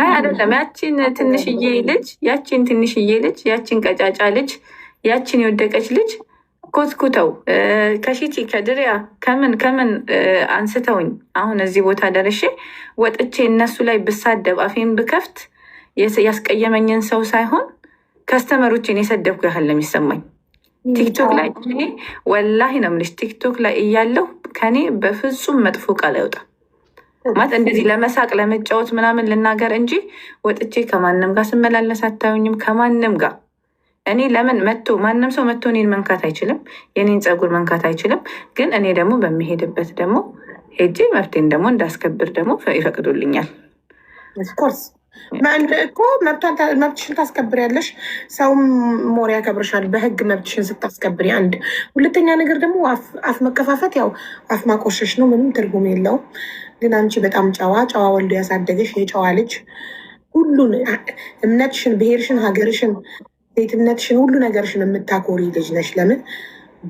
አይደለም ያቺን ትንሽዬ ልጅ ያቺን ቀጫጫ ልጅ ያቺን የወደቀች ልጅ ኮትኩተው ከሺቲ ከድሪያ ከምን አንስተውኝ አሁን እዚህ ቦታ ደርሼ ወጥቼ እነሱ ላይ ብሳደብ አፌን ብከፍት ያስቀየመኝን ሰው ሳይሆን ከስተመሮችን የሰደብኩ ያህል ነው የሚሰማኝ። ቲክቶክ ላይ ወላሂ ነው የምልሽ፣ ቲክቶክ ላይ እያለሁ ከኔ በፍጹም መጥፎ ቃል አይወጣም። ማለት እንደዚህ ለመሳቅ ለመጫወት ምናምን ልናገር እንጂ ወጥቼ ከማንም ጋር ስመላለስ አታዩኝም። ከማንም ጋር እኔ ለምን ማንም ሰው መጥቶ እኔን መንካት አይችልም፣ የኔን ፀጉር መንካት አይችልም። ግን እኔ ደግሞ በሚሄድበት ደግሞ ሄጄ መብቴን ደግሞ እንዳስከብር ደግሞ ይፈቅዱልኛል። ኦፍኮርስ እኮ መብትሽን ታስከብሪያለሽ፣ ሰውም ሞር ያከብርሻል በህግ መብትሽን ስታስከብሪ። አንድ ሁለተኛ ነገር ደግሞ አፍ መከፋፈት ያው አፍ ማቆሸሽ ነው፣ ምንም ትርጉም የለውም። ግን አንቺ በጣም ጨዋ ወልዶ ያሳደገሽ የጨዋ ልጅ ሁሉን እምነትሽን፣ ብሄርሽን፣ ሀገርሽን፣ ሴትነትሽን ሁሉ ነገርሽን የምታኮሪ ልጅ ነሽ። ለምን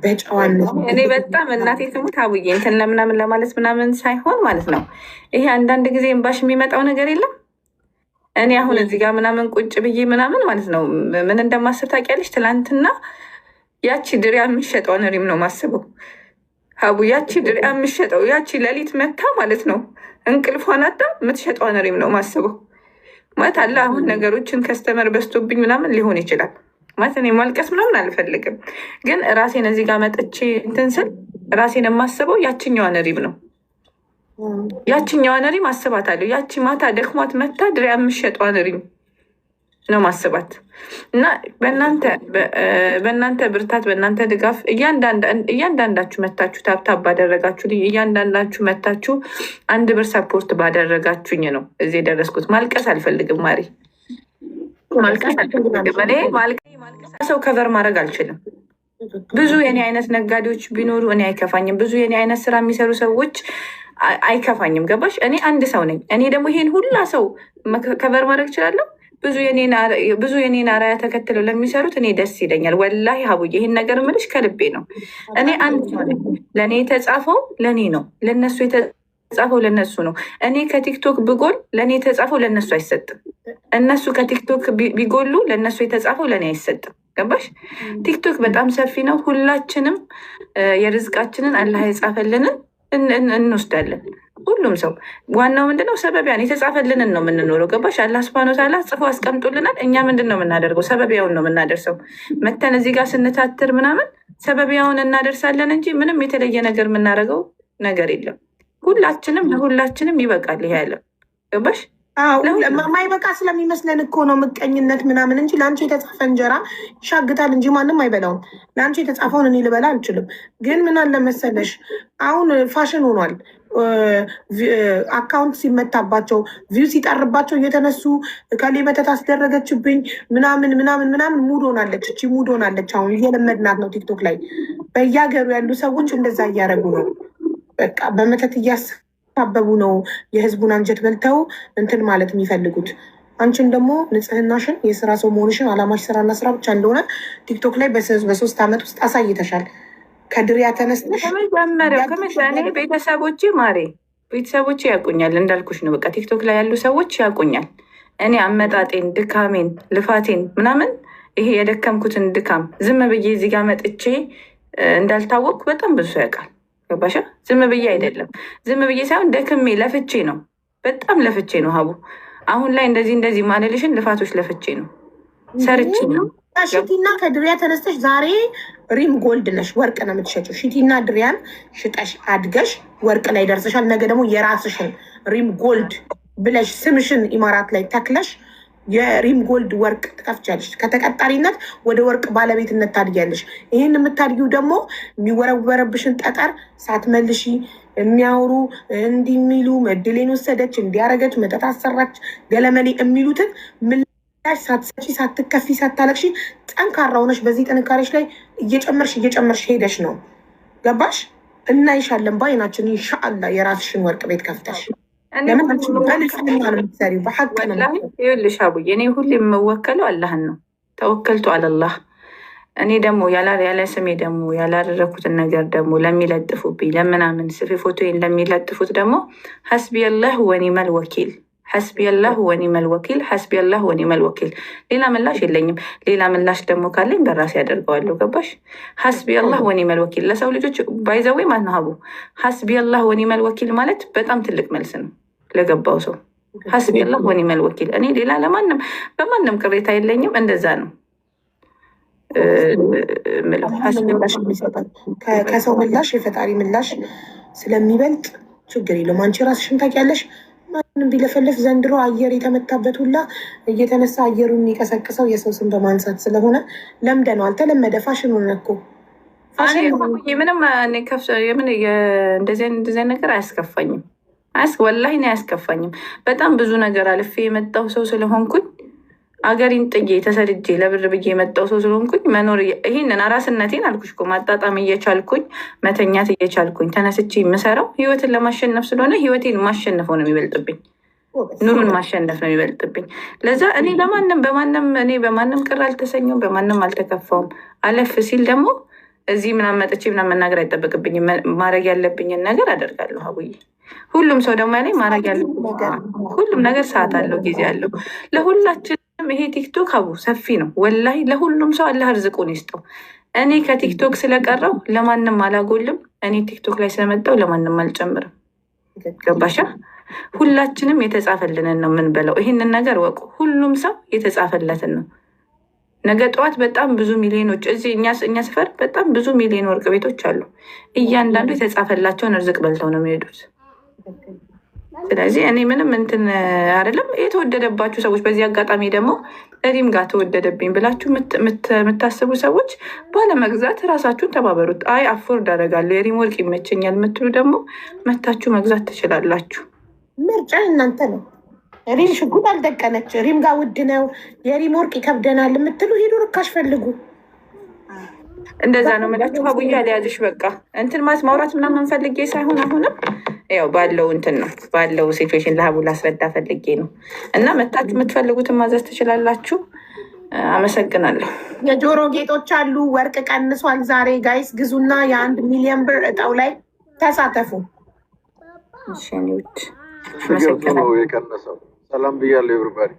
በጨዋነት እኔ በጣም እናቴ ትሙት አቡዬ እንትን ለምናምን ለማለት ምናምን ሳይሆን ማለት ነው። ይሄ አንዳንድ ጊዜ እምባሽ የሚመጣው ነገር የለም። እኔ አሁን እዚህ ጋር ምናምን ቁጭ ብዬ ምናምን ማለት ነው ምን እንደማስብ ታውቂያለሽ? ትላንትና ያቺ ድሪያ የምሸጠውን ሪም ነው ማስበው ሀቡ። ያቺ ድሪያ የምሸጠው ያቺ ሌሊት መታ ማለት ነው እንቅልፏን አጣ የምትሸጠውን ሪም ነው ማስበው ማለት አለ። አሁን ነገሮችን ከስተመር በስቶብኝ ምናምን ሊሆን ይችላል ማለት እኔ ማልቀስ ምናምን አልፈልግም። ግን ራሴን እዚህ ጋር መጥቼ እንትን ስል ራሴን የማስበው ያችኛዋን ሪም ነው። ያችኛዋን ሪም አስባታለሁ። ያቺ ማታ ደክሟት መታ ድሪያ የምሸጧን ሪም ነው ማስባት እና በእናንተ ብርታት በእናንተ ድጋፍ እያንዳንዳችሁ መታችሁ ታብታብ ባደረጋችሁ እያንዳንዳችሁ መታችሁ 1 ብር ሰፖርት ባደረጋችሁኝ ነው እዚህ የደረስኩት። ማልቀስ አልፈልግም ማሪ፣ ማልቀስ አልፈልግም። እኔ ሰው ከቨር ማድረግ አልችልም። ብዙ የኔ አይነት ነጋዴዎች ቢኖሩ እኔ አይከፋኝም። ብዙ የኔ አይነት ስራ የሚሰሩ ሰዎች አይከፋኝም። ገባሽ? እኔ አንድ ሰው ነኝ። እኔ ደግሞ ይሄን ሁላ ሰው ከቨር ማድረግ እችላለሁ። ብዙ የኔን አራያ ተከትለው ለሚሰሩት እኔ ደስ ይለኛል። ወላሂ ሀቡዬ ይሄን ነገር ምልሽ ከልቤ ነው። እኔ አንድ ሰው ነኝ። ለእኔ የተጻፈው ለእኔ ነው፣ ለእነሱ የተጻፈው ለእነሱ ነው። እኔ ከቲክቶክ ብጎል ለእኔ የተጻፈው ለእነሱ አይሰጥም። እነሱ ከቲክቶክ ቢጎሉ ለእነሱ የተጻፈው ለእኔ አይሰጥም። ገባሽ? ቲክቶክ በጣም ሰፊ ነው። ሁላችንም የርዝቃችንን አላህ የጻፈልንን እንወስዳለን። ሁሉም ሰው ዋናው ምንድነው ሰበቢያን የተጻፈልንን ነው የምንኖረው። ገባሽ? አላህ ሱብሃነሁ ወተዓላ ጽፎ አስቀምጦልናል። እኛ ምንድን ነው የምናደርገው? ሰበቢያውን ነው የምናደርሰው። መተን እዚህ ጋር ስንታትር ምናምን ሰበቢያውን እናደርሳለን እንጂ ምንም የተለየ ነገር የምናደርገው ነገር የለም። ሁላችንም ለሁላችንም ይበቃል ይሄ ያለ። ገባሽ? ማይበቃ ስለሚመስለን እኮ ነው ምቀኝነት ምናምን እንጂ ለአንቺ የተጻፈ እንጀራ ይሻግታል እንጂ ማንም አይበላውም። ለአንቺ የተጻፈውን እኔ ልበላ አልችልም። ግን ምን አለ መሰለሽ አሁን ፋሽን ሆኗል። አካውንት ሲመታባቸው ቪው ሲጠርባቸው እየተነሱ ከሌ መተት አስደረገችብኝ ምናምን ሙድ ሆናለች። እቺ ሙድ ሆናለች። አሁን እየለመድናት ነው። ቲክቶክ ላይ በየሀገሩ ያሉ ሰዎች እንደዛ እያደረጉ ነው። በቃ በመተት እያሳበቡ ነው የህዝቡን አንጀት በልተው እንትን ማለት የሚፈልጉት። አንቺን ደግሞ ንጽህናሽን፣ የስራ ሰው መሆንሽን፣ አላማሽ ስራና ስራ ብቻ እንደሆነ ቲክቶክ ላይ በ3 ዓመት ውስጥ አሳይተሻል። ከድሪያ ተነስተሽ ቤተሰቦቼ ያውቁኛል። እንዳልኩሽ ነው። በቃ ቲክቶክ ላይ ያሉ ሰዎች ያውቁኛል። እኔ አመጣጤን፣ ድካሜን፣ ልፋቴን ምናምን ይሄ የደከምኩትን ድካም ዝም ብዬ እዚህ ጋር መጥቼ እንዳልታወቅኩ በጣም ብዙ ሰው ያውቃል። ገባሻ? ዝም ብዬ አይደለም። ዝም ብዬ ሳይሆን ደክሜ ለፍቼ ነው። በጣም ለፍቼ ነው ሀቡ። አሁን ላይ እንደዚህ ማለልሽን ልፋቶች ለፍቼ ነው፣ ሰርቼ ነው። ሺቲና ከድሪያ ተነስተሽ ዛሬ ሪም ጎልድ ነሽ፣ ወርቅ ነው የምትሸጪው። ሺቲና ድሪያን ሽጠሽ አድገሽ ወርቅ ላይ ደርሰሻል። ነገ ደግሞ የራስሽን ሪም ጎልድ ብለሽ ስምሽን ኢማራት ላይ ተክለሽ የሪም ጎልድ ወርቅ ትከፍቻለሽ። ከተቀጣሪነት ወደ ወርቅ ባለቤትነት ታድጊያለሽ። ይህን የምታድጊው ደግሞ የሚወረወረብሽን ጠጠር ሳትመልሺ የሚያወሩ እንዲህ የሚሉ መድሌን ወሰደች፣ እንዲያረገች፣ መጠጥ አሰራች፣ ገለመሌ የሚሉትን ሳትሰጪ፣ ሳትከፊ፣ ሳታለቅሺ ጠንካራ ሆነሽ በዚህ ጥንካሬሽ ላይ እየጨመርሽ ሄደሽ ነው። ገባሽ? እናይሻለን በዓይናችን ኢንሻአላህ የራስሽን ወርቅ ቤት ከፍተሽ። ይኸውልሽ አቡዬ እኔ ሁሌ የምወከለው አላህን ነው። ተወከልቱ አለላህ። እኔ ደግሞ ያለ ስሜ ደግሞ ያላደረኩትን ነገር ደግሞ ለሚለጥፉብኝ ለምናምን ስፌ ፎቶዬን ለሚለጥፉት ደግሞ ሐስቢ አላህ ወኒመል ወኪል ሐስቢየላሁ ወኒዕመል ወኪል፣ ሐስቢየላሁ ወኒዕመል ወኪል። ሌላ ምላሽ የለኝም። ሌላ ምላሽ ደግሞ ካለኝ በራሴ ያደርገዋለሁ። ገባሽ? ሐስቢየላሁ ወኒዕመል ወኪል ለሰው ልጆች ባይዘዌ ማናሀቡ ሐስቢየላሁ ወኒዕመል ወኪል ማለት በጣም ትልቅ መልስ ነው ለገባው ሰው። ሐስቢየላሁ ወኒዕመል ወኪል። እኔ ሌላ ለማንም በማንም ቅሬታ የለኝም። እንደዛ ነው ከሰው ምላሽ የፈጣሪ ምላሽ ስለሚበልጥ ችግር የለውም። አንቺ ራስሽን ታውቂያለሽ። ማንም ቢለፈልፍ ዘንድሮ አየር የተመታበት ሁላ እየተነሳ አየሩን የሚቀሰቅሰው የሰው ስም በማንሳት ስለሆነ ለምደነዋል። ተለመደ። ፋሽን ሆነ እኮ ምንም እንደዚህ ነገር አያስከፋኝም። ወላሂ ነው አያስከፋኝም። በጣም ብዙ ነገር አልፌ የመጣው ሰው ስለሆንኩኝ አገሪን ጥዬ ተሰድጄ ለብር ብዬ የመጣው ሰው ስለሆንኩኝ መኖር ይህንን አራስነቴን አልኩሽ እኮ ማጣጣም እየቻልኩኝ መተኛት እየቻልኩኝ ተነስቼ የምሰራው ህይወትን ለማሸነፍ ስለሆነ ህይወቴን ማሸነፈው ነው የሚበልጥብኝ። ኑሩን ማሸነፍ ነው የሚበልጥብኝ። ለዛ እኔ በማንም ቅር አልተሰኘውም፣ በማንም አልተከፋውም። አለፍ ሲል ደግሞ እዚህ ምናምን መጥቼ ምናምን መናገር አይጠበቅብኝም። ማድረግ ያለብኝን ነገር አደርጋለሁ። አቡዬ ሁሉም ሰው ደግሞ ያለኝ ማድረግ ያለብኝ ሁሉም ነገር ሰዓት አለው፣ ጊዜ አለው። ለሁላችን ይሄ ቲክቶክ አቡ ሰፊ ነው ወላሂ። ለሁሉም ሰው አላህ ርዝቁን ይስጠው። እኔ ከቲክቶክ ስለቀረው ለማንም አላጎልም። እኔ ቲክቶክ ላይ ስለመጣው ለማንም አልጨምርም። ገባሻ? ሁላችንም የተጻፈልንን ነው የምንበላው። ይህንን ነገር ወቁ። ሁሉም ሰው የተጻፈለትን ነው። ነገ ጠዋት በጣም ብዙ ሚሊዮኖች እዚህ እኛ ሰፈር በጣም ብዙ ሚሊዮን ወርቅ ቤቶች አሉ። እያንዳንዱ የተጻፈላቸውን እርዝቅ በልተው ነው የሚሄዱት። ስለዚህ እኔ ምንም እንትን አይደለም። የተወደደባችሁ ሰዎች በዚህ አጋጣሚ ደግሞ ሪም ጋር ተወደደብኝ ብላችሁ የምታስቡ ሰዎች ባለመግዛት ራሳችሁን ተባበሩት። አይ አፎርድ አደርጋለሁ የሪም ወርቅ ይመቸኛል የምትሉ ደግሞ መታችሁ መግዛት ትችላላችሁ። ምርጫ እናንተ ነው። ሪም ሽጉጥ አልደቀነች። ሪም ጋር ውድ ነው፣ የሪም ወርቅ ይከብደናል የምትሉ ሂዱ ርካሽ ፈልጉ። እንደዛ ነው የምላችሁ። አቡያ ሊያዝሽ በቃ እንትን ማውራት ምናምን ፈልጌ ሳይሆን አሁንም ያው ባለው እንትን ነው ባለው ሲቹዌሽን ለሀቡ ላስረዳ ፈልጌ ነው። እና መታችሁ የምትፈልጉትን ማዘዝ ትችላላችሁ። አመሰግናለሁ። የጆሮ ጌጦች አሉ። ወርቅ ቀንሷል ዛሬ ጋይስ ግዙና የ1 ሚሊዮን ብር እጣው ላይ ተሳተፉ። እሺ ኒውት የቀነሰው ሰላም ብያለሁ ኤቭሪባዲ።